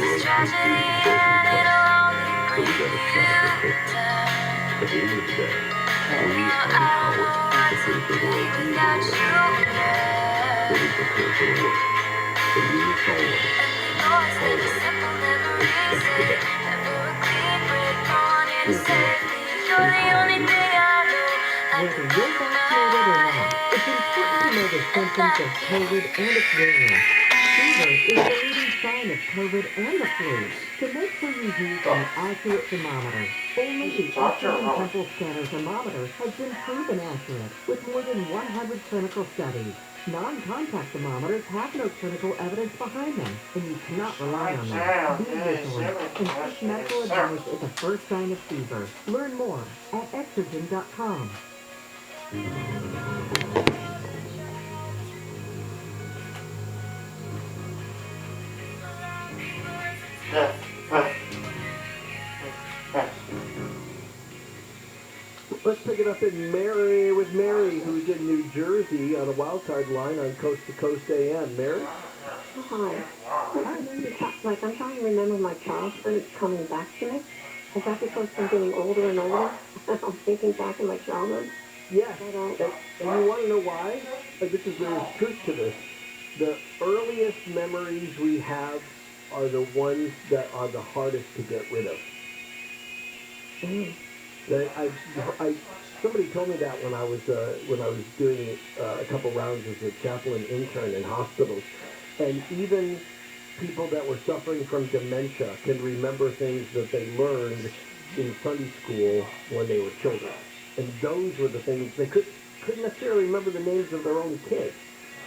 is tragedy and it'll only bring you down. At the end of the day, we are without you there. But we prepare for the work. The units always. And we know it's never simple, never easy. Never a clean break, on in safety. You're the only thing I know. Whether you're vaccinated or not, it's important to know the symptoms of COVID and its variants. Fever is the leading sign of COVID and the flu. To make sure you use an accurate thermometer, only the Ultrasound and Temple Scanner thermometer has been proven accurate with more than 100 clinical studies. Non-contact thermometers have no clinical evidence behind them, and you cannot rely on them. Be vigilant and seek medical advice at the first sign of fever. Learn more at exergen.com. Let's pick it up in Mary with Mary, who's in New Jersey on a wildcard line on Coast to Coast AM. Mary? Hi. I'm trying to remember my childhood. It's coming back to me. Is that because I'm getting older and older? I'm thinking back in my childhood. Yes. And you want to know why? There's truth to this. The earliest memories we have are the ones that are the hardest to get rid of. Somebody told me that when I was doing a couple rounds as a chaplain intern in hospitals, and even people that were suffering from dementia can remember things that they learned in Sunday school when they were children, and those were the things they couldn't necessarily remember the names of their own kids,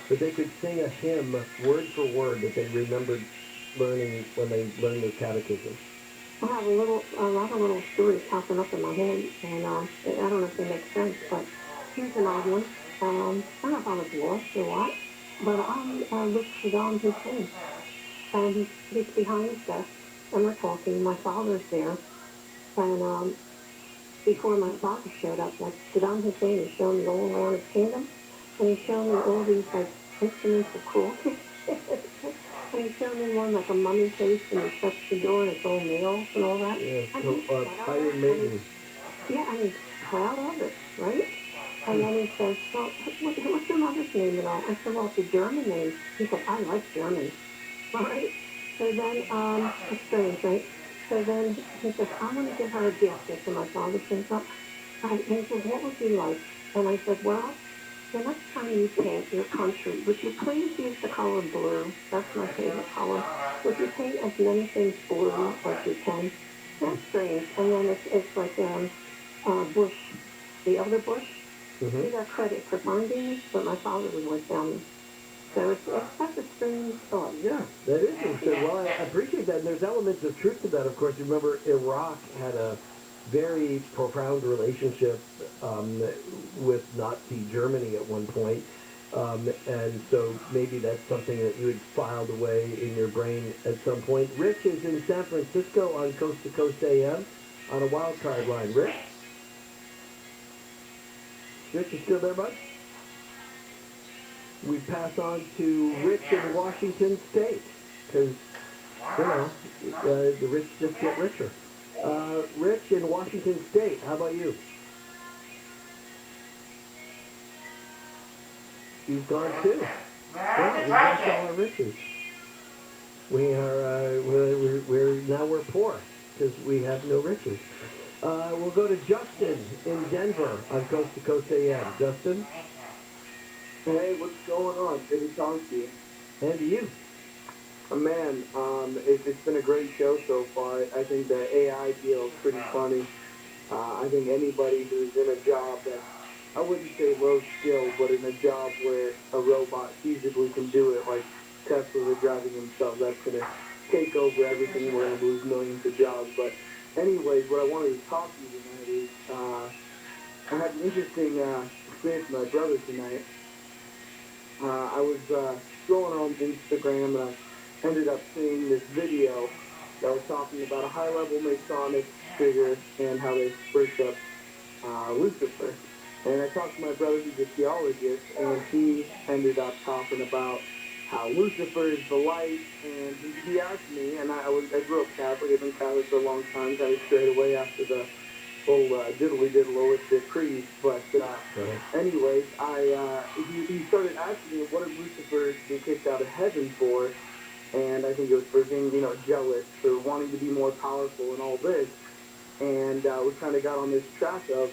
but they could sing a hymn word for word that they remembered learning when they learned their catechism. I have a lot of little stories popping up in my head, and I don't know if they make sense, but here's an odd one. I don't know if I was lost or what, but I looked for Saddam Hussein, and he's behind his desk, and we're talking. My father's there, and before my father showed up, like Saddam Hussein is showing me all around his kingdom, and he's showing me all these like instruments of cruelty. And he's showing me one like a mummy face, and he shuts the door and it's all nails and all that. Yeah, Iron Maiden. Yeah, and he's proud of it, right? And then he says, well, what's your mother's name and all? I said, well, it's a German name. He said, I like German. All right? So then, it's strange, right? So then he says, I want to give her a gift after my father shows up. And he said, what would you like? And I said, well, the next time you paint your country, would you please use the color blue? That's my favorite color. Would you paint as many things blue as you can? That's strange. And then it's like Bush, the elder Bush. Mm-hmm. He got credit for finding this, but my father was with them. So it's such a strange thought. Yeah, that is interesting. Well, I appreciate that. And there's elements of truth to that, of course. You remember Iraq had a very profound relationship with Nazi Germany at one point. And so maybe that's something that you had filed away in your brain at some point. Rich is in San Francisco on Coast to Coast AM on a wild card line. Rich? Rich, you still there, bud? We pass on to Rich in Washington State because, the rich just get richer. Rich in Washington State, how about you? He's gone too. Yeah, we lost all our riches. We are, we're poor because we have no riches. We'll go to Justin in Denver on Coast to Coast AM. Justin? Hey, what's going on? Good to talk to you. And to you. Man, it's been a great show so far. I think the AI deal is pretty funny. I think anybody who's in a job that, I wouldn't say low skill, but in a job where a robot feasibly can do it, like Tesla are driving themselves, that's going to take over everything. We're going to lose millions of jobs. But anyways, what I wanted to talk to you tonight is, I had an interesting experience with my brother tonight. I was scrolling on Instagram, and I ended up seeing this video that was talking about a high-level Masonic figure and how they worship Lucifer. And I talked to my brother, who's a theologist, and he ended up talking about how Lucifer is the light, and he asked me, and I grew up Catholic, I've been Catholic for a long time, kind of strayed away after the whole diddly-diddle with the creed, but anyways, he started asking me, what did Lucifer get kicked out of heaven for? And I think it was for being, jealous, for wanting to be more powerful and all this, and we kind of got on this track of,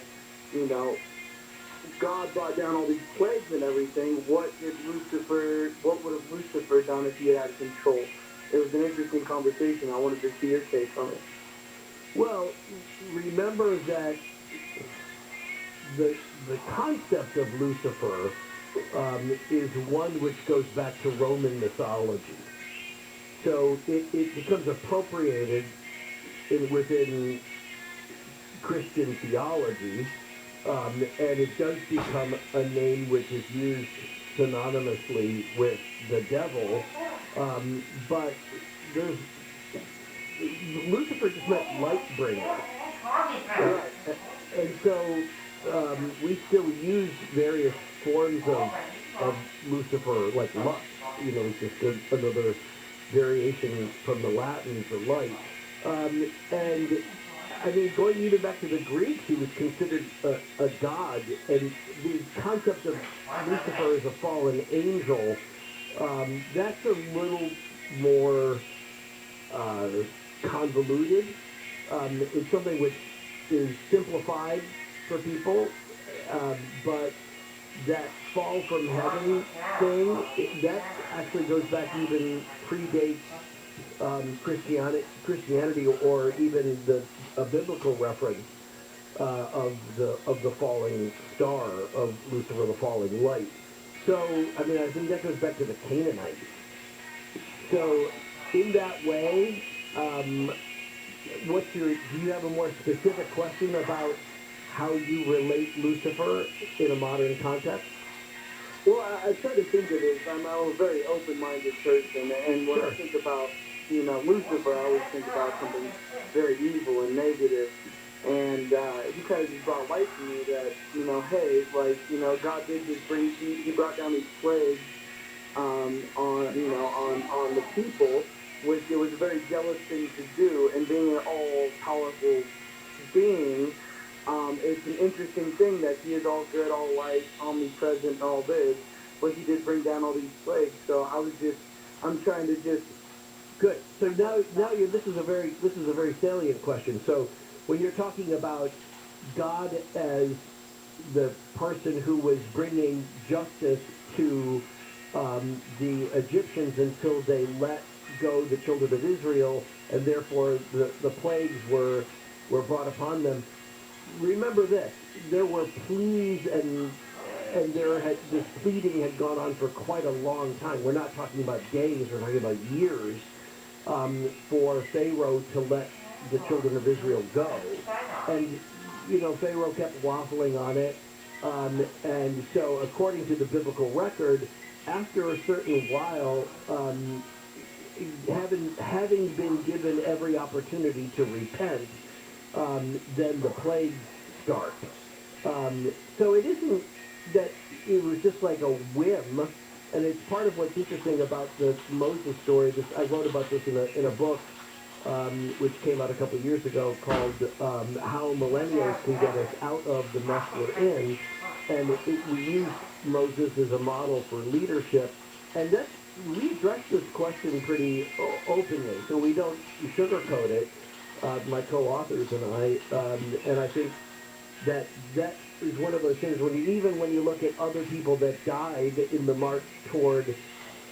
God brought down all these plagues and everything. What would have Lucifer done if he had control? It was an interesting conversation. I wanted to see your take on it. Well, remember that the concept of Lucifer is one which goes back to Roman mythology. So it becomes appropriated within Christian theology, and it does become a name which is used synonymously with the devil, but Lucifer just meant light bringer. And so we still use various forms of Lucifer, like lux, it's just another variation from the Latin for light. And I mean, going even back to the Greeks, he was considered a god, and the concept of Lucifer as a fallen angel, that's a little more convoluted. It's something which is simplified for people, but that fall from heaven thing, that actually goes back, even predates Christianity, or even a biblical reference of the falling star, of Lucifer, the falling light. So, I mean, I think that goes back to the Canaanites. So, in that way, do you have a more specific question about how you relate Lucifer in a modern context? Well, I try to think of it. I'm a very open-minded person, and when I think about, Lucifer, I always think about something very evil and negative. And he kind of just brought light to me that, hey, God did just he brought down these plagues on the people, which it was a very jealous thing to do, and being an all-powerful being, it's an interesting thing that he is all good, all light, omnipresent, all this, but he did bring down all these plagues. So I'm trying to just. Good. So now this is a very salient question. So when you're talking about God as the person who was bringing justice to the Egyptians until they let go the children of Israel, and therefore the plagues were brought upon them. Remember this: there were pleas, and this pleading had gone on for quite a long time. We're not talking about days; we're talking about years, for Pharaoh to let the children of Israel go. And Pharaoh kept waffling on it, and so according to the biblical record, after a certain while, having been given every opportunity to repent, then the plagues start. So it isn't that it was just like a whim, and it's part of what's interesting about the Moses story. I wrote about this in a book, which came out a couple of years ago, called How Millennials Can Get Us Out of the Mess We're In. And we use Moses as a model for leadership, and we address this question pretty openly, so we don't sugarcoat it, my co-authors and I think that is one of those things when you look at other people that died in the march toward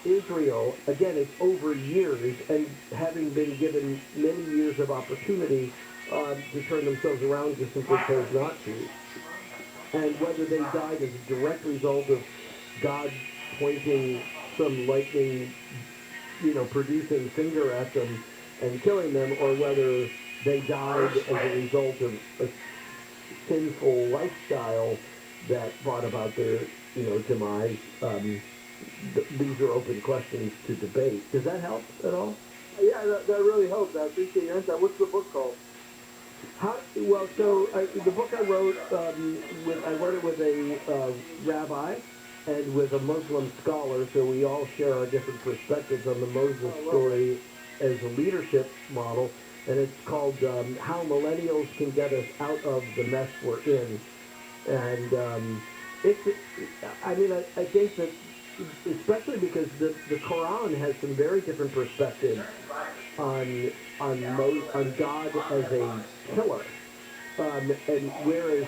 Israel, again, it's over years, and having been given many years of opportunity to turn themselves around, just simply chose not to. And whether they died as a direct result of God pointing some lightning, producing finger at them and killing them, or whether they died as a result of a sinful lifestyle that brought about their, demise. These are open questions to debate. Does that help at all? Yeah, that really helps. I appreciate your insight. What's the book called? The book I wrote, I wrote it with a rabbi, and with a Muslim scholar, so we all share our different perspectives on the Moses story as a leadership model, and it's called How Millennials Can Get Us Out of the Mess We're In. And I think that, especially because the Quran has some very different perspectives on God as a killer, and whereas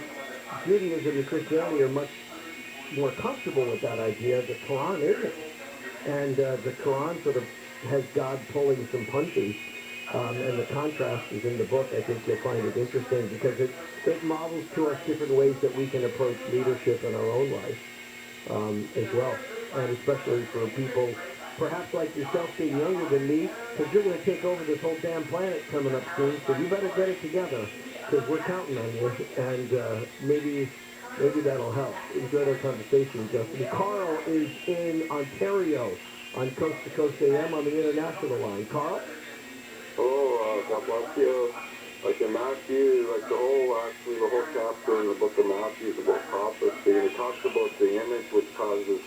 Judaism and Christianity are much more comfortable with that idea, the Quran isn't. And the Quran sort of has God pulling some punches, and the contrast is in the book. I think you'll find it interesting because it models to us different ways that we can approach leadership in our own life as well. And especially for people perhaps like yourself being younger than me, because you're going to take over this whole damn planet coming up soon, so you better get it together, because we're counting on you, and maybe that'll help. Enjoy our conversation, Justin. Carl is in Ontario on Coast to Coast AM on the international line. Carl? Oh, God bless you. Like in Matthew, like the whole chapter in the book of Matthew is about prophecy, and it talks about the image which causes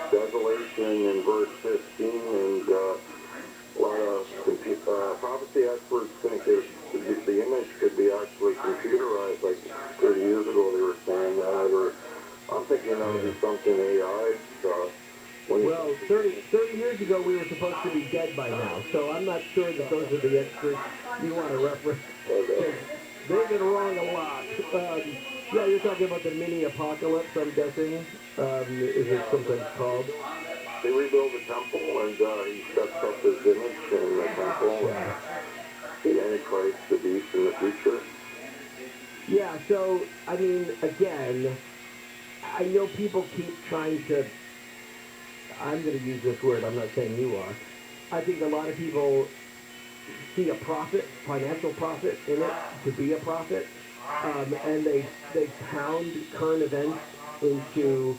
desolation in verse 15, and a lot of prophecy experts think that the image could be actually computerized. Like 30 years ago they were saying that, or I'm thinking that would be something AI. Well, 30 years ago we were supposed to be dead by now, so I'm not sure that those are the experts you want to reference. They've been wrong a lot. Yeah, you're talking about the mini-apocalypse, I'm guessing, is it sometimes called? They rebuild the temple, and he sets up his image in the temple, and the Antichrist, the beast in the future. Yeah, so, I mean, again, I know people keep trying to, I'm going to use this word, I'm not saying you are. I think a lot of people see a profit, financial profit in it, to be a prophet, and they pound current events into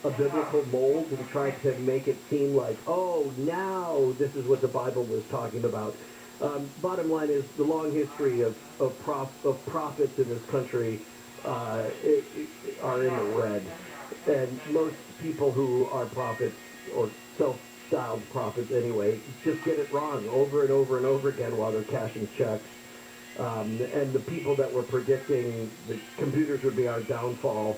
a biblical mold and try to make it seem like, oh, now this is what the Bible was talking about. Bottom line is the long history of prophets in this country are in the red. And most people who are prophets, or self-styled prophets anyway, just get it wrong over and over and over again while they're cashing checks. And the people that were predicting the computers would be our downfall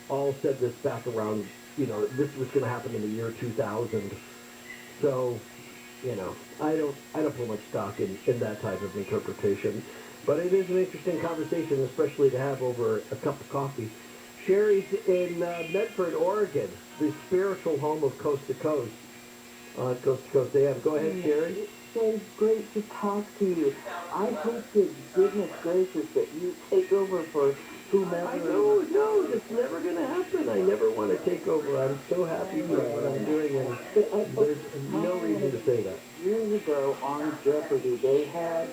all said this back around, this was going to happen in the year 2000. So, I don't put much stock in that type of interpretation. But it is an interesting conversation, especially to have over a cup of coffee. Sherry's in Medford, Oregon, the spiritual home of Coast to Coast, on Coast to Coast AM. Go ahead, Sherry. It's so great to talk to you. I hope to goodness gracious that you take over for whomever. I know, no, it's never going to happen. I never want to take over. I'm so happy with what I'm doing, and there's no reason to say that. Years ago on Jeopardy, they had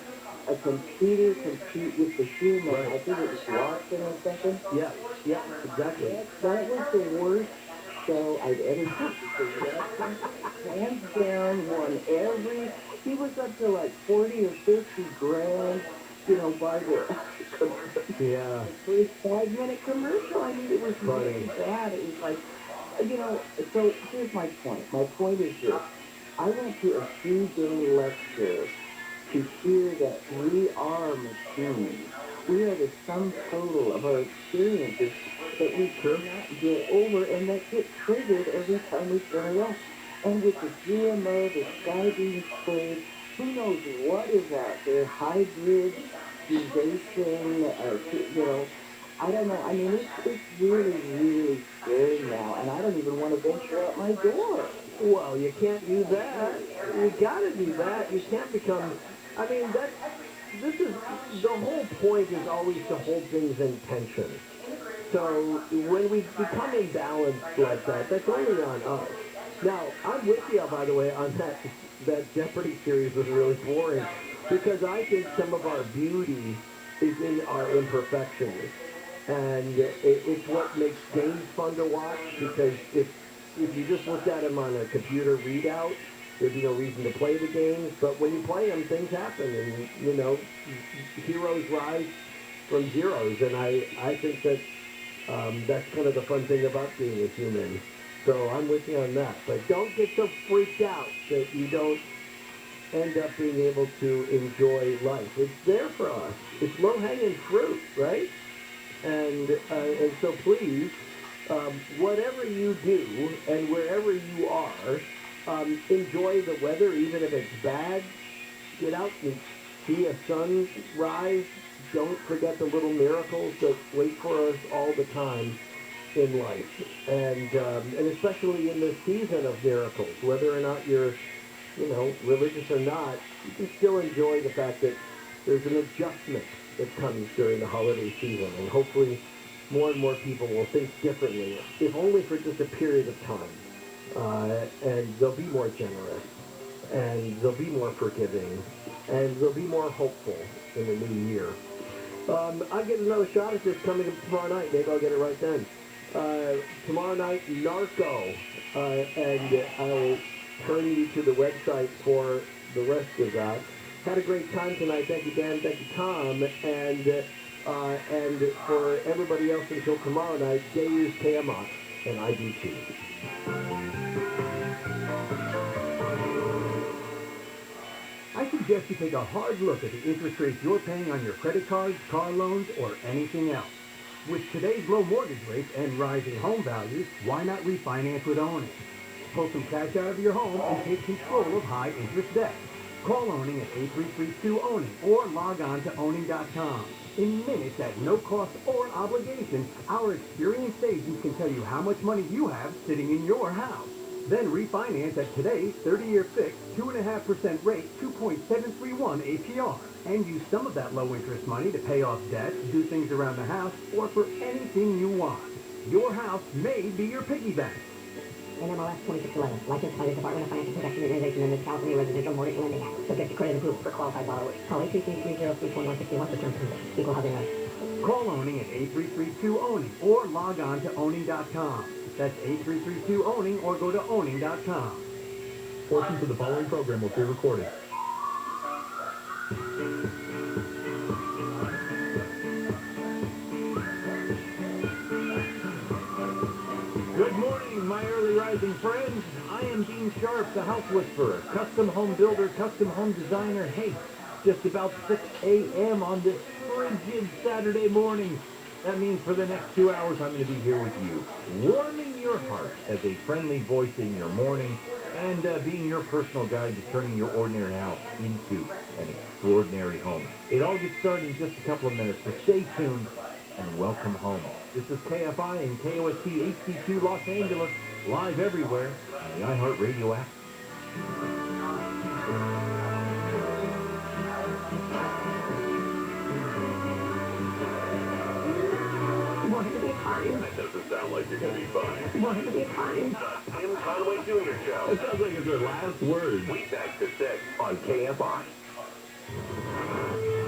a computer compete with the human. Right. I think it was Watson or something. Yeah, exactly. That was the worst show I've ever seen. Hands down, won every. He was up to like 40 or 50 grand, by the Yeah. first 5-minute commercial. I mean, it was really bad. It was like, so here's my point. My point is this. I went to a 3-day lecture to hear that we are machines. We are the sum total of our experiences that we cannot get over and that get triggered every time we turn around. And with the GMO, the sky being sprayed, who knows what is out there, hybrids, racing, I don't know. I mean, it's really, really scary now, and I don't even want to venture out my door. Well, you can't do that. You gotta do that. You can't become, this is, the whole point is always to hold things in tension. So when we become imbalanced like that, that's only on us. Now, I'm with you, by the way, on that Jeopardy series was really boring, because I think some of our beauty is in our imperfections. And it's what makes games fun to watch, because if you just looked at them on a computer readout, there'd be no reason to play the games. But when you play them, things happen, and, heroes rise from zeros. And I think that that's kind of the fun thing about being a human. So I'm with you on that. But don't get so freaked out that you don't end up being able to enjoy life. It's there for us. It's low-hanging fruit, right? And so please, whatever you do and wherever you are, enjoy the weather, even if it's bad. Get out and see a sunrise. Don't forget the little miracles that wait for us all the time in life, and especially in this season of miracles, whether or not you're, religious or not, you can still enjoy the fact that there's an adjustment that comes during the holiday season, and hopefully more and more people will think differently, if only for just a period of time, and they'll be more generous, and they'll be more forgiving, and they'll be more hopeful in the new year. I'll get another shot at this coming up tomorrow night. Maybe I'll get it right then. Tomorrow night, Narco, and I'll turn you to the website for the rest of that. Had a great time tonight. Thank you, Dan. Thank you, Tom. And for everybody else until tomorrow night, they use Kfi Am, and I do too. I suggest you take a hard look at the interest rates you're paying on your credit cards, car loans, or anything else. With today's low mortgage rates and rising home values, why not refinance with owning? Pull some cash out of your home and take control of high-interest debt. Call Owning at 8332-OWNING or log on to owning.com. In minutes at no cost or obligation, our experienced agents can tell you how much money you have sitting in your house. Then refinance at today's 30-year fixed, 2.5% rate, 2.731 APR. And use some of that low-interest money to pay off debt, do things around the house, or for anything you want. Your house may be your piggy bank. NMLS 2611, licensed by the Department of Financial Protection Organization and the California Residential Mortgage Lending Act. Subject to credit approval for qualified borrowers. Call 833-303-4161 for terms and conditions. Equal housing rights. Call Owning at 8332-OWNING or log on to owning.com. That's 8332-OWNING or go to owning.com. Portions of the following program will be recorded. Good morning, my early rising friends. I am Dean Sharp, the house whisperer, custom home builder, custom home designer. Hey, just about 6 a.m. on this frigid Saturday morning. That means for the next 2 hours, I'm going to be here with you, warming your heart as a friendly voice in your morning and being your personal guide to turning your ordinary house into an extraordinary home. It all gets started in just a couple of minutes, so stay tuned and welcome home. This is KFI and KOST HD2 Los Angeles, live everywhere on the iHeartRadio app. Want to be kind. That doesn't sound like you're going to be fine. Want to be kind. The Tim Conway Jr. Show. It sounds like it's her last word. Weeknights to 6 on KFI.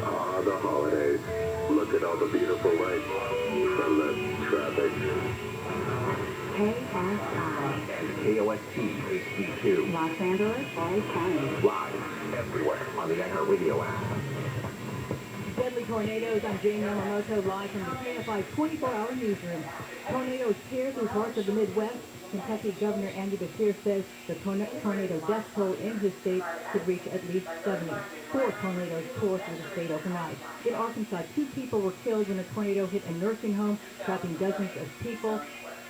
Ah, the holidays. Look at all the beautiful lights from the traffic. KFI. And KOST HD2. Los Angeles, Orange County. Live everywhere on the iHeartRadio app. Deadly tornadoes. I'm Jane Yamamoto, live from the KFI 24-hour newsroom. Tornadoes tear through parts of the Midwest. Kentucky Governor Andy Beshear says the tornado death toll in his state could reach at least 70. 4 tornadoes tore through the state overnight. In Arkansas, 2 people were killed when a tornado hit a nursing home, trapping dozens of people.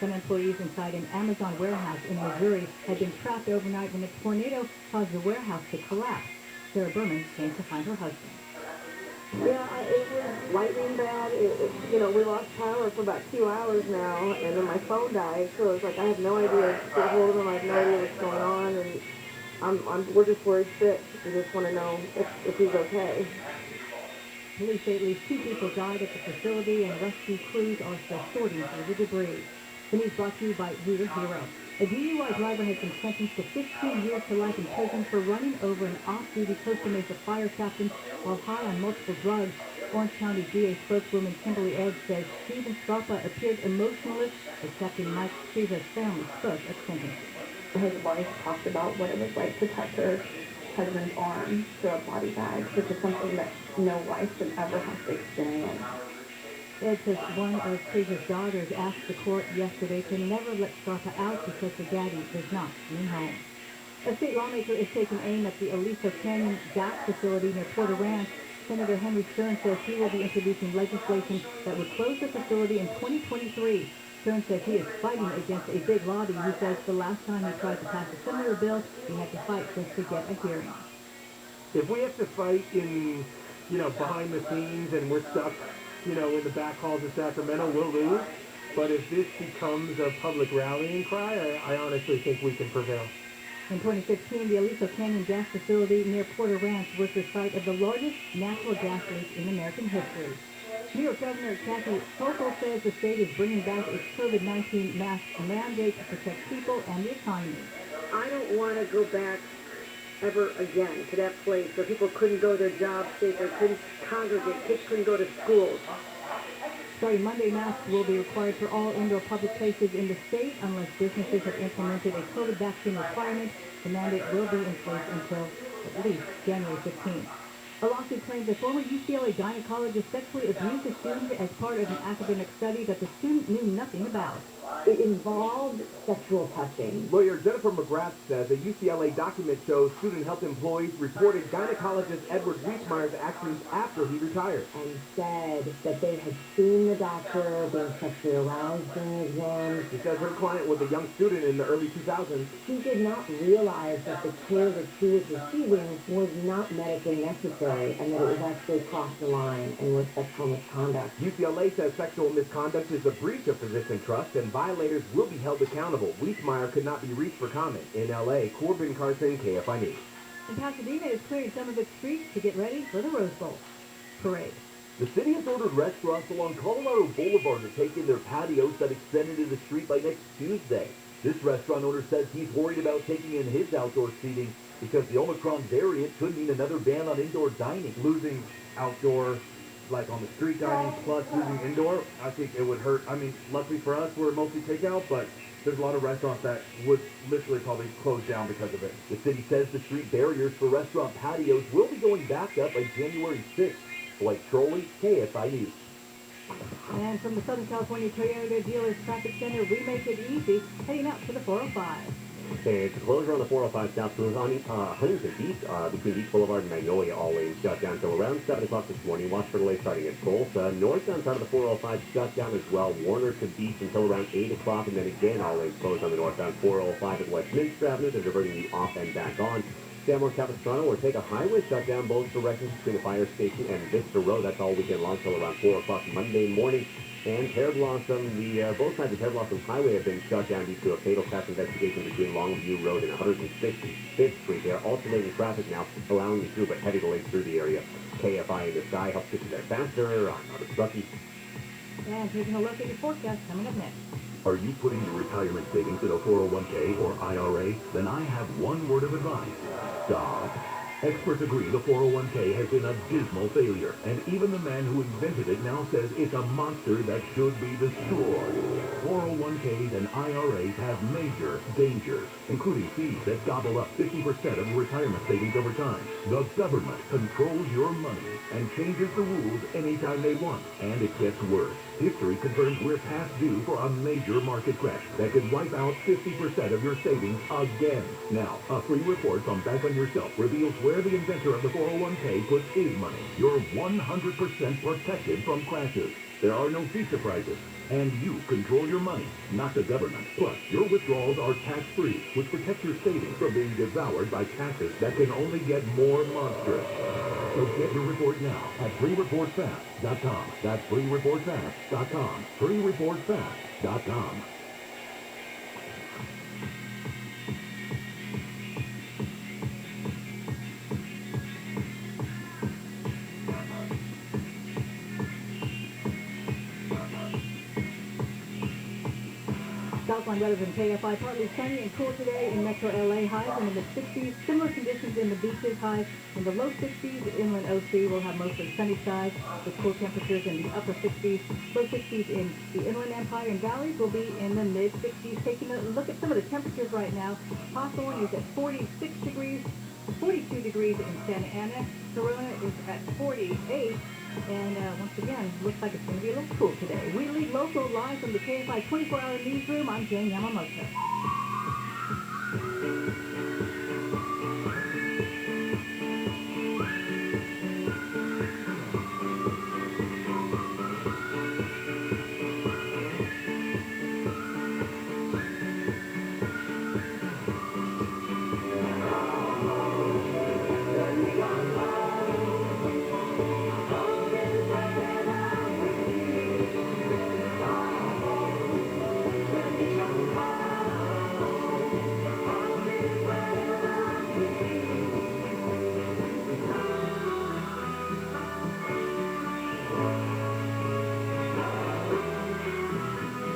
Some employees inside an Amazon warehouse in Missouri had been trapped overnight when a tornado caused the warehouse to collapse. Sarah Berman came to find her husband. Yeah, it was lightning bad. We lost power for about 2 hours now, and then my phone died, so it's like I have no idea to get hold of him. I have no idea what's going on, and we're just worried sick. We just want to know if he's okay. Police say at least 2 people died at the facility, and rescue crews are still sorting through the debris. The news brought to you by Reader Hero. A DUI driver has been sentenced to 15 years to life in prison for running over an off-duty Costa Mesa fire captain while high on multiple drugs. Orange County DA spokeswoman Kimberly Edge says Stephen Scarpa appeared emotionless as Captain Mike Shiva's family spoke at sentencing. His wife talked about what it was like to touch her husband's arm through a body bag, which is something that no wife should ever have to experience. Ed says one of Frida's daughters asked the court yesterday to never let Straka out because her daddy does not seem home. A state lawmaker is taking aim at the Aliso Canyon gas facility near Porter Ranch. Senator Henry Stern says he will be introducing legislation that would close the facility in 2023. Stern says he is fighting against a big lobby. He says the last time he tried to pass a similar bill, he had to fight just to get a hearing. If we have to fight in, behind the scenes and we're stuck, in the back halls of Sacramento, we'll lose. But if this becomes a public rallying cry, I honestly think we can prevail. In 2015, the Aliso Canyon gas facility near Porter Ranch was the site of the largest natural gas leak in American history. New York Governor Kfi Am says the state is bringing back its COVID-19 mask mandate to protect people and the economy. I don't want to go back ever again to that place where people couldn't go to their jobs, they couldn't congregate, kids couldn't go to schools. Starting Monday, masks will be required for all indoor public places in the state unless businesses have implemented a COVID vaccine requirement. The mandate will be in place until at least January 15th. A lawsuit claims a former UCLA gynecologist sexually abused a student as part of an academic study that the student knew nothing about. It involved sexual touching. Lawyer Jennifer McGrath says a UCLA document shows student health employees reported gynecologist Edward Wiesmeyer's actions after he retired. And said that they had seen the doctor being sexually aroused during exams. She says her client was a young student in the early 2000s. She did not realize that the care that she was receiving was not medically necessary and that it was actually crossed the line and was sexual misconduct. UCLA says sexual misconduct is a breach of physician trust and violators will be held accountable. Wiesmeyer could not be reached for comment. In L.A., Corbin Carson, KFI News. And Pasadena is clearing some of its streets to get ready for the Rose Bowl parade. The city has ordered restaurants along Colorado Boulevard to take in their patios that extend into the street by next Tuesday. This restaurant owner says he's worried about taking in his outdoor seating because the Omicron variant could mean another ban on indoor dining. Losing outdoor, like on the street dining, plus losing indoor, I think it would hurt. I mean, luckily for us, we're mostly takeout, but there's a lot of restaurants that would literally probably close down because of it. The city says the street barriers for restaurant patios will be going back up by January 6th. Blake Trolley, KFI News. And from the Southern California Toyota Dealers Traffic Center, we make it easy, heading out to the 405. It's a closure on the 405 southbound on Huntington East between Beach Boulevard and Magnolia. All lanes shut down until around 7 o'clock this morning. Watch for delays starting at Tulsa. Northbound side of the 405 shut down as well. Warner to Beach until around 8 o'clock. And then again, all lanes closed on the northbound 405 at Westminster Avenue. They're diverting you off and back on. San Juan Capistrano or take a highway shut down both directions between the fire station and Vista Road. That's all weekend long till around 4 o'clock Monday morning. And Pear Blossom, both sides of Pear Blossom Highway have been shut down due to a fatal crash investigation between Longview Road and 165th Street. They are alternating traffic now, allowing you through, but heavy delays through the area. KFI in the sky helps get you there faster. I'm Robert Struckey. And taking a look at your forecast coming up next. Are you putting your retirement savings in a 401k or IRA? Then I have one word of advice. Stop. Experts agree the 401k has been a dismal failure, and even the man who invented it now says it's a monster that should be destroyed. 401ks and IRAs have major dangers, including fees that gobble up 50% of retirement savings over time. The government controls your money and changes the rules anytime they want, and it gets worse. History confirms we're past due for a major market crash that could wipe out 50% of your savings again. Now, a free report from Bank on Yourself reveals where the inventor of the 401k puts his money. You're 100% protected from crashes. There are no fee surprises. And you control your money, not the government. Plus, your withdrawals are tax-free, which protects your savings from being devoured by taxes that can only get more monstrous. So get your report now at freereportfast.com. That's freereportfast.com. freereportfast.com. Southline weather from KFI, partly sunny and cool today in metro LA, highs in the mid-60s. Similar conditions in the beaches, highs in the low 60s. Inland OC will have mostly sunny skies with cool temperatures in the upper 60s. Low 60s in the Inland Empire and valleys will be in the mid-60s. Taking a look at some of the temperatures right now. Hawthorne is at 46 degrees. 42 degrees in Santa Ana. Corona is at 48. And once again, looks like it's going to be a little cool today. We lead local live from the KFI 24-hour newsroom. I'm Jane Yamamoto.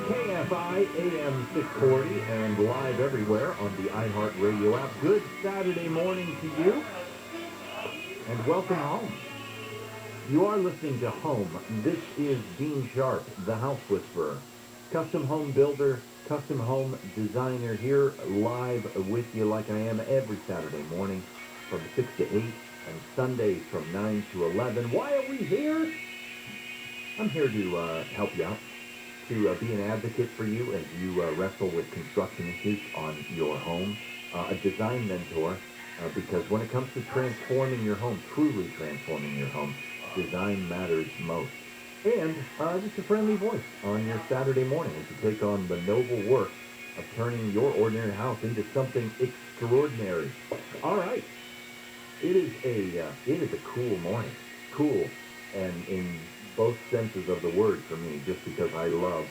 Kfi Am 640 and live everywhere on the iHeartRadio app. Good Saturday morning to you, and welcome home. You are listening to Home. This is Dean Sharp, the House Whisperer, custom home builder, custom home designer, here live with you like I am every Saturday morning from 6 to 8 and Sundays from 9 to 11. Why are we here? I'm here to help you out, to be an advocate for you as you wrestle with construction issues on your home, a design mentor, because when it comes to transforming your home, truly transforming your home, design matters most. And just a friendly voice on your Saturday morning as you take on the noble work of turning your ordinary house into something extraordinary. All right. It is a cool morning. Cool, and in both senses of the word for me, just because I love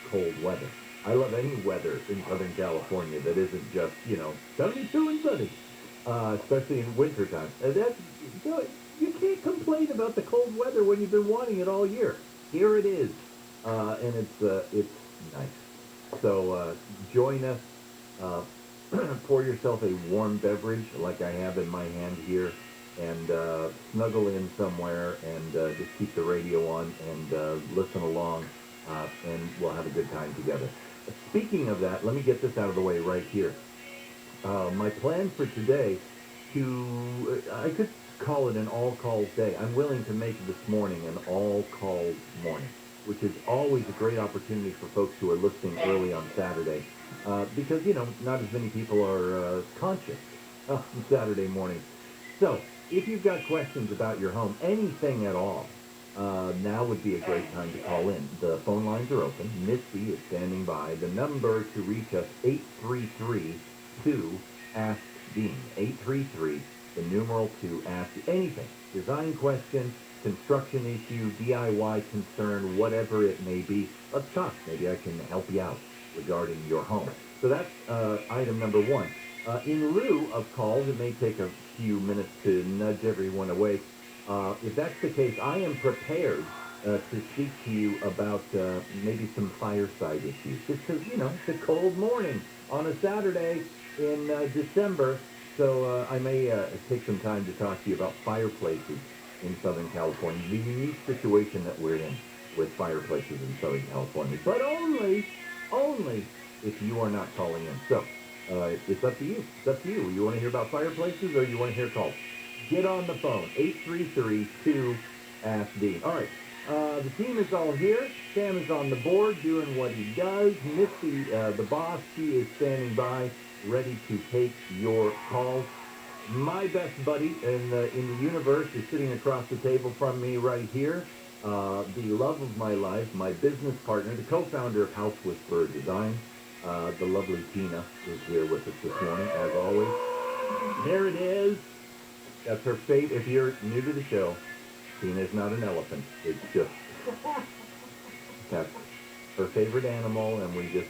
cold weather. I love any weather in Southern California that isn't just, 72 and sunny, especially in wintertime. You can't complain about the cold weather when you've been wanting it all year. Here it is, and it's nice. So join us. Pour yourself a warm beverage like I have in my hand here, and snuggle in somewhere and just keep the radio on and listen along, and we'll have a good time together. Speaking of that, let me get this out of the way right here. My plan for today, I could call it an all-calls day. I'm willing to make this morning an all-calls morning, which is always a great opportunity for folks who are listening early on Saturday, because, not as many people are conscious on Saturday morning. So, if you've got questions about your home, anything at all, now would be a great time to call in. The phone lines are open. Misty is standing by. The number to reach us, 833-2-ASK-DEAN. 833, the numeral 2, ask anything. Design question, construction issue, DIY concern, whatever it may be. Let's talk. Maybe I can help you out regarding your home. So that's item number one. In lieu of calls, it may take a few minutes to nudge everyone away. If that's the case, I am prepared to speak to you about maybe some fireside issues. Just because, it's a cold morning on a Saturday in December, so I may take some time to talk to you about fireplaces in Southern California, the unique situation that we're in with fireplaces in Southern California, but only if you are not calling in. So, it's up to you. It's up to you. You want to hear about fireplaces or you want to hear calls? Get on the phone. 833-2-ASK-DEAN. All right. The team is all here. Sam is on the board doing what he does. Misty, the boss, she is standing by, ready to take your calls. My best buddy in the universe is sitting across the table from me right here. The love of my life, my business partner, the co-founder of House Whisperer Design. The lovely Tina is here with us this morning, as always. There it is. That's her fate. If you're new to the show, Tina is not an elephant. It's just, that's her favorite animal, and we give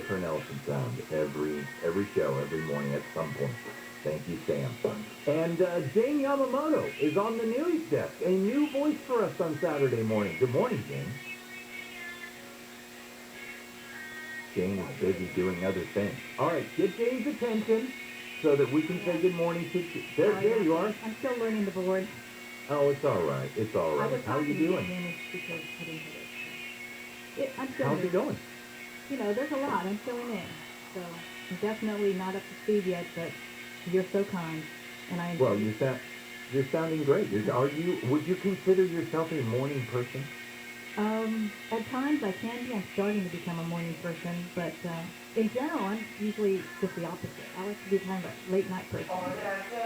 her an elephant sound every show, every morning at some point. Thank you, Sam. And Jane Yamamoto is on the news desk, a new voice for us on Saturday morning. Good morning, Jane. Jane is busy doing other things. All right, get Jane's attention so that we can say good morning to you. There you are. I'm still learning the board. Oh, it's all right. It's all right. How are you doing? How's it going? There's a lot. I'm filling in. So I'm definitely not up to speed yet, but you're so kind. and I enjoy Well, it. you're sounding great. Would you consider yourself a morning person? At times I can be. I'm starting to become a morning person, but in general, I'm usually just the opposite. I like to be kind of a late night person.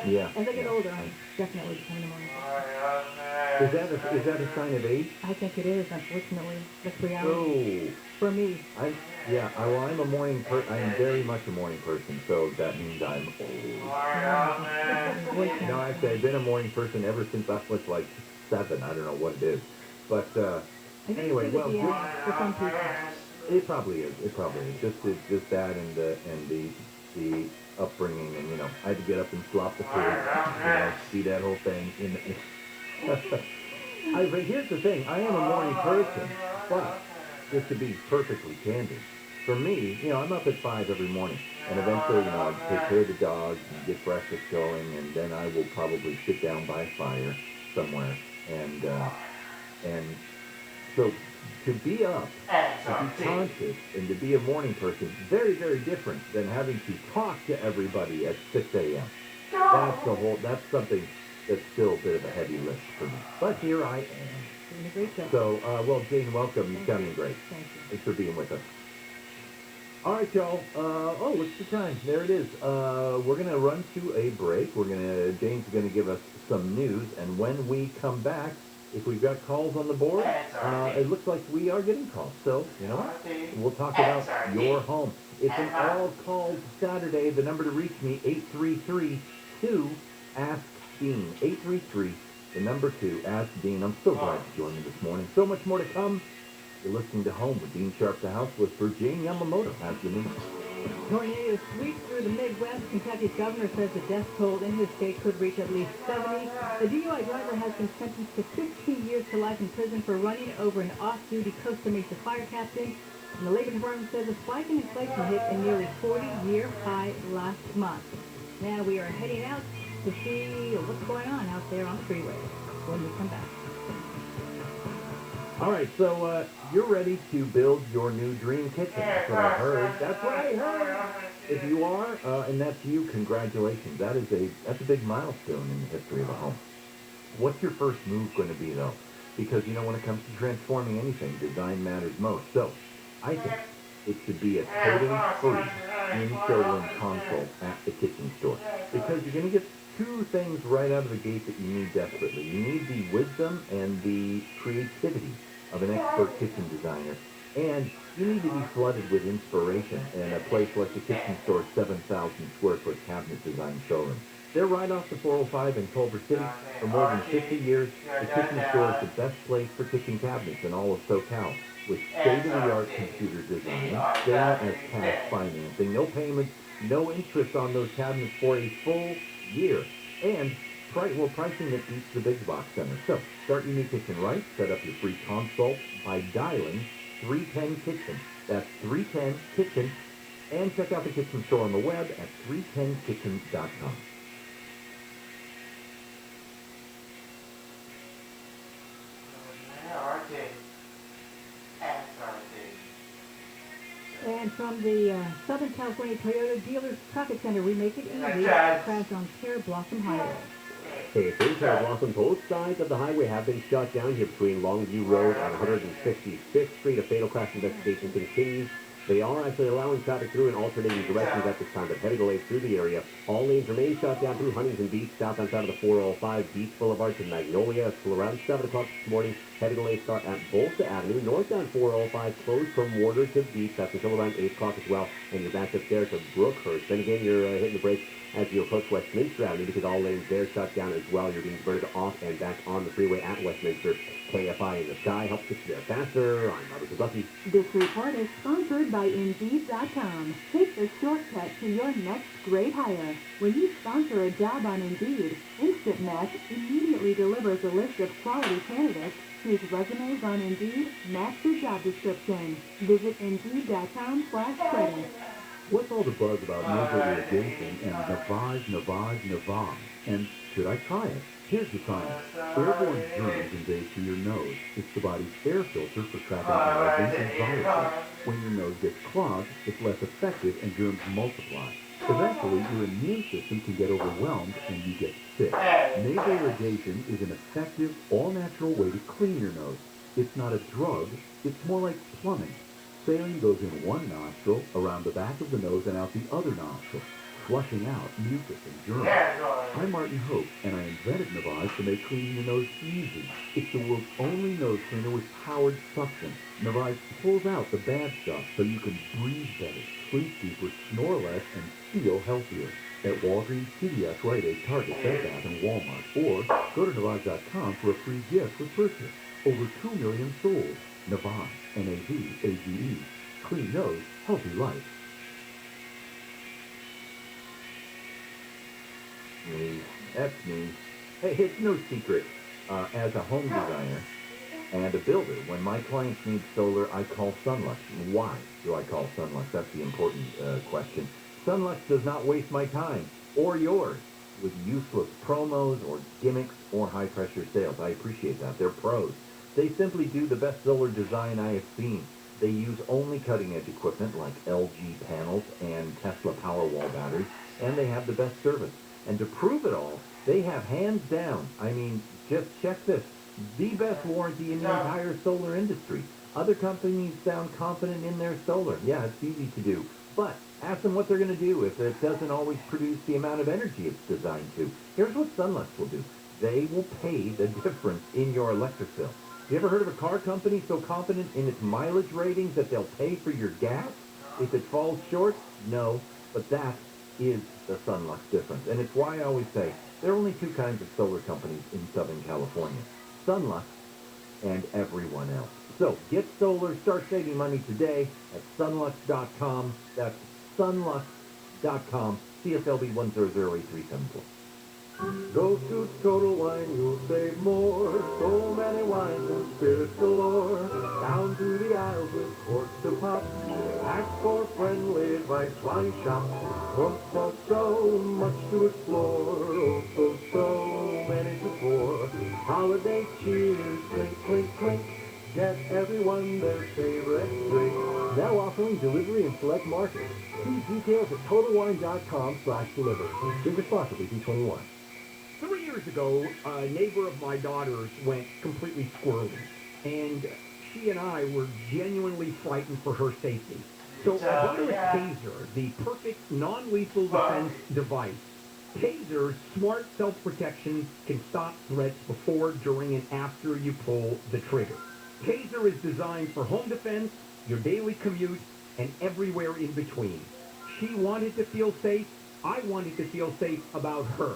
Yeah. As I get older, I'm definitely becoming a morning person. Is that a sign of age? I think it is, unfortunately. That's reality. For me. I'm a morning person. I'm very much a morning person, so that means I'm old. No, actually, I've been a morning person ever since I was like 7. I don't know what it is. But anyway, well, for some people. it probably is. It probably is. Just that and the upbringing, and I had to get up and slop the food, see that whole thing. But here's the thing: I am a morning person, but just to be perfectly candid, for me, I'm up at 5 every morning, and eventually, I take care of the dogs and get breakfast going, and then I will probably sit down by a fire somewhere, and so to be up, to be conscious, and to be a morning person, very, very different than having to talk to everybody at 6 a.m. That's something that's still a bit of a heavy lift for me. But here I am. Doing a great job. So, well, Jane, welcome. You're sounding great. Thank you. Thanks for being with us. All right, y'all. What's the time? There it is. We're going to run to a break. Jane's going to give us some news, and when we come back, if we've got calls on the board, it looks like we are getting calls. So, we'll talk about your home. It's an all-called Saturday. The number to reach me, 833-2-ASK-DEAN. 833, the number 2, Ask Dean. I'm so glad you joined me this morning. So much more to come. You're listening to Home with Dean Sharp, the House Whisperer. Jane Yamamoto has the news. Tornadoes sweep through the Midwest. Kentucky's governor says the death toll in his state could reach at least 70. The DUI driver has been sentenced to 15 years to life in prison for running over an off-duty Costa Mesa fire captain. And the Labor Department says a spike in inflation hit a nearly 40-year high last month. Now we are heading out to see what's going on out there on the freeway when we come back. All right, so you're ready to build your new dream kitchen. That's what I heard. That's what I heard. If you are, and that's you, congratulations. That's a big milestone in the history of a home. What's your first move going to be, though? Because, when it comes to transforming anything, design matters most. So, I think it should be a totally free in-showroom consult at the kitchen store. Because you're going to get 2 things right out of the gate that you need desperately. You need the wisdom and the creativity of an expert kitchen designer, and you need to be flooded with inspiration in a place like the Kitchen Store's 7,000 square foot cabinet design showroom. They're right off the 405 in Culver City. For more than 50 years, the Kitchen Store is the best place for kitchen cabinets in all of SoCal, with state-of-the-art computer design, sale as cash financing, no payments, no interest on those cabinets for a full year, and pricing that beats the big box center. So, start your new kitchen right. Set up your free consult by dialing 310-KITCHEN. That's 310-KITCHEN. And check out the Kitchen Store on the web at 310kitchen.com. And from the Southern California Toyota Dealers Traffic Center, we make it easy to crash on Pear Blossom Highway. Hey, things Pear Blossom, both sides of the highway have been shut down here between Longview Road and 165th Street. A fatal crash investigation continues. They are actually allowing traffic through in alternating directions at this time, but heavy delays through the area. All lanes remain shut down through Huntington Beach, southbound side of the 405 Beach Boulevard to Magnolia. Until around 7 o'clock this morning. Heavy delays start at Bolsa Avenue. Northbound 405 closed from Warder to Beach. That's until around 8 o'clock as well. And you're back up there to Brookhurst. Then again, you're hitting the brakes as you approach Westminster Avenue because all lanes there shut down as well. You're being diverted off and back on the freeway at Westminster. KFI in the sky helps get you there faster. I'm Robert Zabucky. This report is sponsored by Indeed.com. Take the shortcut to your next great hire. When you sponsor a job on Indeed, Instant Match immediately delivers a list of quality candidates whose resumes on Indeed match your job description. Visit Indeed.com/credit. What's all the buzz about nasal irrigation and Navage? And should I try it? Here's the science. Airborne germs invade through your nose. It's the body's air filter for trapping allergens and viruses. When your nose gets clogged, it's less effective and germs multiply. Eventually, your immune system can get overwhelmed and you get sick. Nasal irrigation is an effective, all-natural way to clean your nose. It's not a drug, it's more like plumbing. Saline goes in one nostril, around the back of the nose, and out the other nostril, flushing out mucus and germs. I'm Martin Hope, and I invented Navage to make cleaning your nose easy. It's the world's only nose cleaner with powered suction. Navage pulls out the bad stuff so you can breathe better, sleep deeper, snore less, and feel healthier. At Walgreens, CVS, Rite Aid, Target, Bed Bath, and Walmart. Or go to Navage.com for a free gift with purchase. Over 2 million sold. Navage, N-A-V-A-G-E. Clean nose, healthy life. Me. That's me. Hey, it's no secret. As a home designer and a builder, when my clients need solar, I call Sunlux. Why do I call Sunlux? That's the important question. Sunlux does not waste my time or yours with useless promos or gimmicks or high-pressure sales. I appreciate that. They're pros. They simply do the best solar design I have seen. They use only cutting-edge equipment like LG panels and Tesla Powerwall batteries, and they have the best service. And to prove it all, they have hands down, I mean, just check this, the best warranty in the entire solar industry. Other companies sound confident in their solar. Yeah, it's easy to do. But ask them what they're going to do if it doesn't always produce the amount of energy it's designed to. Here's what Sunlux will do. They will pay the difference in your electric bill. You ever heard of a car company so confident in its mileage ratings that they'll pay for your gas if it falls short? No, but that is the Sunlux difference. And it's why I always say there are only two kinds of solar companies in Southern California. Sunlux and everyone else. So get solar, start saving money today at sunlux.com. That's sunlux.com. CSLB 1008374. Go to Total Wine, you'll save more. So many wines and spirits galore. Down through the aisles with corks to pop. Ask for friendly advice, wine shop. So much to explore. So many to pour. Holiday cheers, clink, clink, clink. Get everyone their favorite drink. Now offering delivery in select markets. See details at TotalWine.com/deliver. Drink responsibly, B21. 3 years ago, a neighbor of my daughter's went completely squirrely, and she and I were genuinely frightened for her safety. So I bought her a taser, the perfect non-lethal defense device. Taser's smart self-protection can stop threats before, during, and after you pull the trigger. Taser is designed for home defense, your daily commute, and everywhere in between. She wanted to feel safe. I wanted to feel safe about her.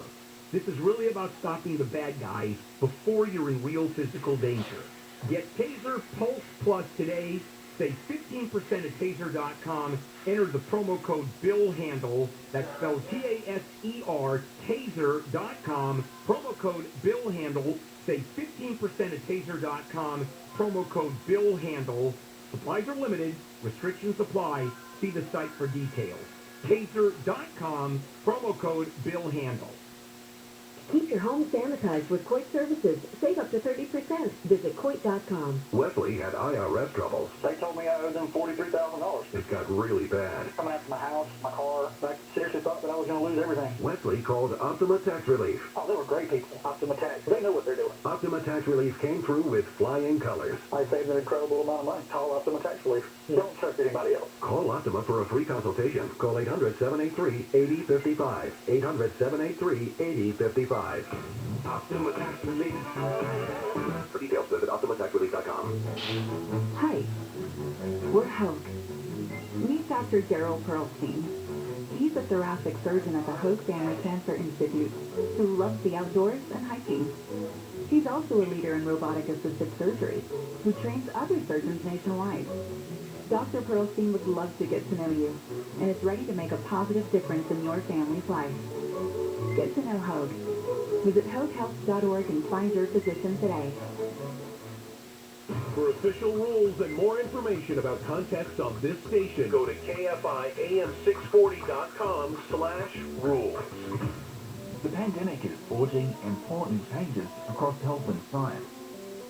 This is really about stopping the bad guys before you're in real physical danger. Get Taser Pulse Plus today. Save 15% at Taser.com. Enter the promo code BILLHANDLE. That's spelled T-A-S-E-R, Taser.com. Promo code BILLHANDLE. Save 15% at Taser.com. Promo code BILLHANDLE. Supplies are limited. Restrictions apply. See the site for details. Taser.com. Promo code BILLHANDLE. Keep your home sanitized with Coit Services. Save up to 30%. Visit Coit.com. Wesley had IRS troubles. They told me I owed them $43,000. It got really bad. Coming after my house, my car. I seriously thought that I was going to lose everything. Wesley called Optima Tax Relief. Oh, they were great people. Optima Tax. They know what they're doing. Optima Tax Relief came through with flying colors. I saved an incredible amount of money. Call Optima Tax Relief. Don't trust anybody else. Call Optima for a free consultation. Call 800-783-8055. 800-783-8055. Optima Tax Relief. For details, visit OptimaTaxRelief.com. Hi, we're Hogue. Meet Dr. Daryl Pearlstein. He's a thoracic surgeon at the Hogue Family Cancer Institute who loves the outdoors and hiking. He's also a leader in robotic-assisted surgery who trains other surgeons nationwide. Dr. Pearlstein would love to get to know you and is ready to make a positive difference in your family's life. Get to know Hogue. Visit HogueHealth.org and find your physician today. For official rules and more information about contests of this station, go to KFIAM640.com/rules. The pandemic is forging important changes across health and science.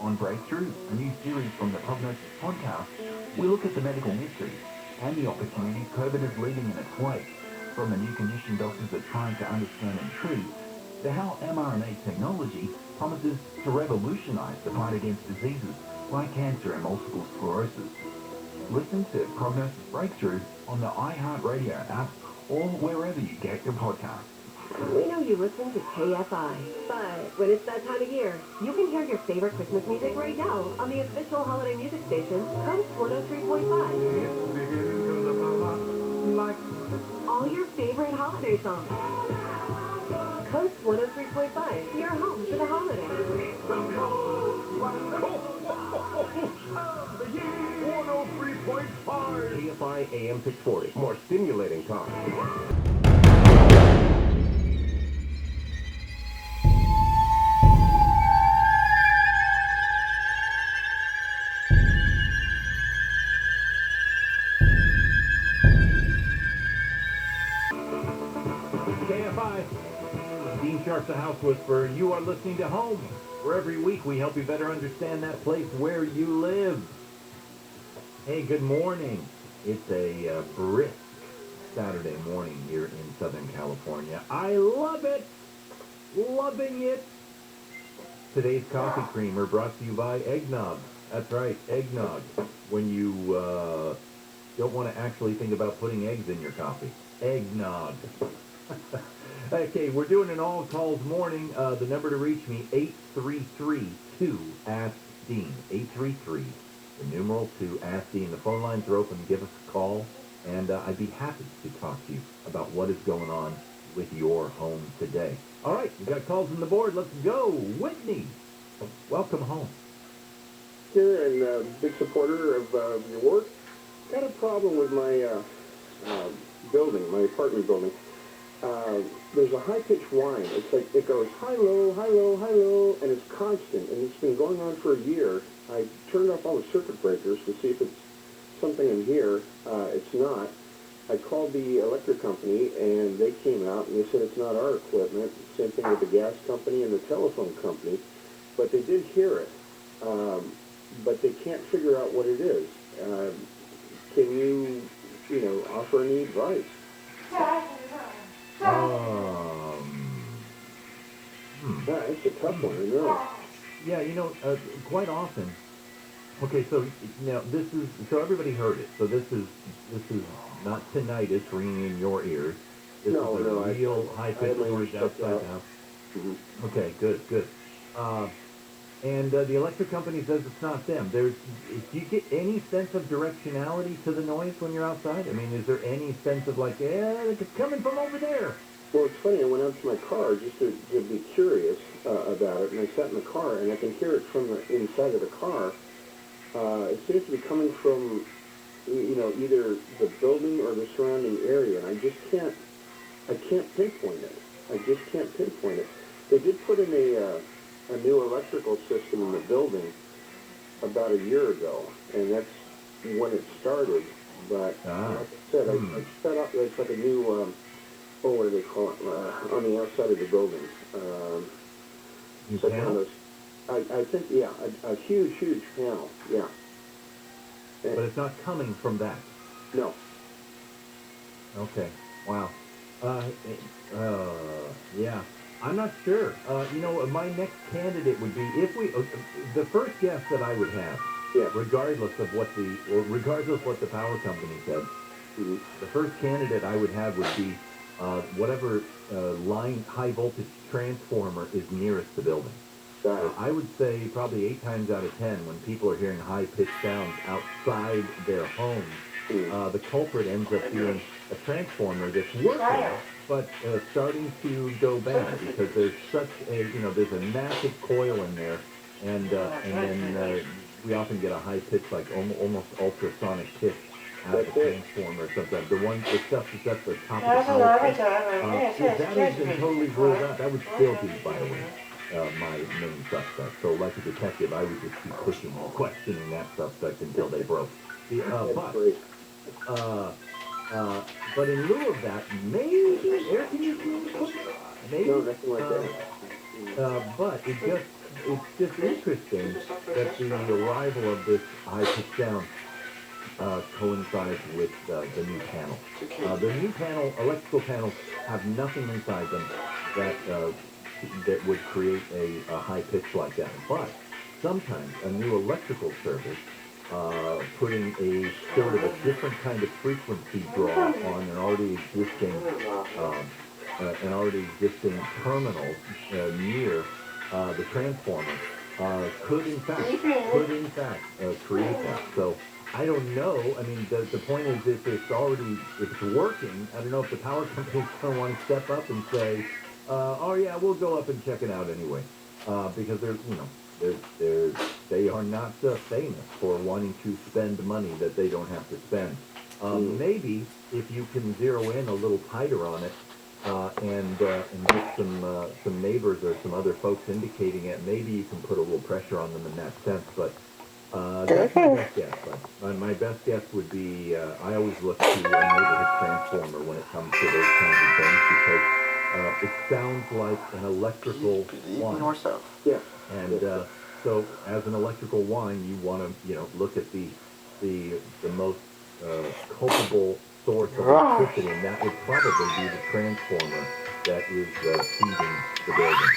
On Breakthrough, a new series from the Prognosis podcast, we look at the medical mystery and the opportunities COVID is leaving in its wake. From the new condition doctors are trying to understand and treat, to how mRNA technology promises to revolutionize the fight against diseases like cancer and multiple sclerosis. Listen to Prognosis Breakthrough on the iHeartRadio app or wherever you get your podcasts. We know you listen to KFI, but when it's that time of year, you can hear your favorite Christmas music right now on the official holiday music station, Coast 103.5. All your favorite holiday songs. Coast 103.5, your home for the holidays. 103.5 KFI AM 640. More stimulating talk. KFI, Dean Sharp, the House Whisperer. You are listening to Home, where every week we help you better understand that place where you live. Hey, good morning. It's a brisk Saturday morning here in Southern California. I love it. Loving it. Today's coffee creamer brought to you by Eggnog. That's right, Eggnog. When you don't want to actually think about putting eggs in your coffee. Eggnog. Okay, we're doing an all-calls morning. The number to reach me, 833-2-ASK-DEAN. 833, the numeral 2-ASK-DEAN. The phone lines are open. Give us a call, and I'd be happy to talk to you about what is going on with your home today. All right, we got calls on the board. Let's go. Whitney, welcome home. Here, and big supporter of your work. Got a problem with my building, my apartment building. There's a high-pitched whine. It's like it goes high-low, high-low, high-low, and it's constant, and it's been going on for a year. I turned off all the circuit breakers to see if it's something in here. It's not. I called the electric company, and they came out, and they said it's not our equipment. Same thing with the gas company and the telephone company. But they did hear it. But they can't figure out what it is. Can you offer any advice? It's a tough one, I know. Yeah, quite often. Okay, so now so everybody heard it. So this is not tinnitus ringing in your ears. This is a real high-pitched noise outside the house. Mm-hmm. Okay, good. And the electric company says it's not them. Do you get any sense of directionality to the noise when you're outside? I mean, is there any sense of like, it's coming from over there? Well, it's funny. I went out to my car just to be curious about it, and I sat in the car, and I can hear it from the inside of the car. It seems to be coming from, either the building or the surrounding area, and I can't pinpoint it. I just can't pinpoint it. They did put in a new electrical system in the building about a year ago, and that's when it started. But like I said, I set up. It's like a new, what do they call it? On the outside of the building. Panel? I think, a huge panel. Yeah. But it's not coming from that. No. Okay. Wow. Yeah. I'm not sure. My next candidate would be the first guess that I would have, regardless of what the power company said. Mm-hmm. The first candidate I would have would be whatever high voltage transformer is nearest the building. I would say probably 8 times out of 10 when people are hearing high-pitched sounds outside their homes, the culprit ends up being a transformer that's working, but starting to go bad because there's there's a massive coil in there, and then we often get a high-pitched, like almost ultrasonic pitch out of the transformer sometimes. The stuff that's at the top of the power pole. If that has been totally ruled out, that would still be, by the way, my main suspect. So like a detective, I would just keep pushing and questioning that suspect until they broke. But in lieu of that, maybe air conditioning equipment? Maybe? No, nothing like that. But it's just interesting that the arrival of this high-pitched sound coincides with the new panel. The new electrical panels have nothing inside them that would create a high pitch like that. But sometimes a new electrical service putting a sort of a different kind of frequency draw on an already existing terminal near the transformer could in fact create that. So I don't know. I mean, the point is, if it's working, I don't know if the power company's going to want to step up and say, oh yeah, we'll go up and check it out anyway, because they are not famous for wanting to spend money that they don't have to spend. Maybe if you can zero in a little tighter on it, and get some neighbors or some other folks indicating it, maybe you can put a little pressure on them in that sense. But that's my best guess. But my best guess would be I always look to a neighborhood transformer when it comes to those kinds of things, because it sounds like an electrical wine. Yeah. And so, as an electrical wine, you want to look at the most culpable source of electricity, and that would probably be the transformer that is feeding the building.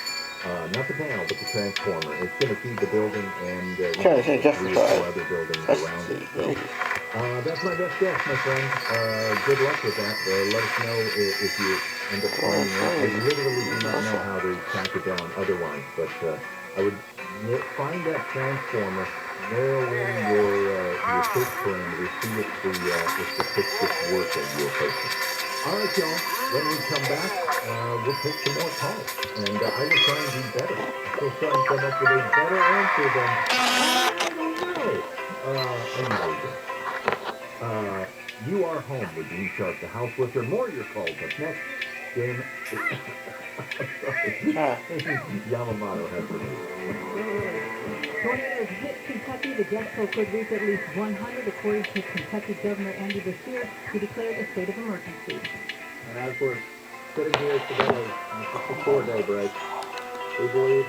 Not the panel, but the transformer. It's going to feed the building and 3 or 4 other buildings around it. So, that's my best guess, my friend. Good luck with that. Let us know if you end up finding it. I literally do not know how to track it down otherwise, but I would find that transformer, narrow in your pitch parameters, see if the pitch just works as you're posting. All right, y'all. When we come back, we'll take some more calls, and I will try and do better. Still trying to come up with a better answer than I don't know. Anyway, you are home with Dean Sharp, the house listener. More of your calls up next. Game. Yamamoto has the lead. Tornadoes hit Kentucky. The death toll could reach at least 100, according to Kentucky Governor Andy Beshear, who declared a state of emergency. And as we're sitting here today, it's a 4-day break. We believe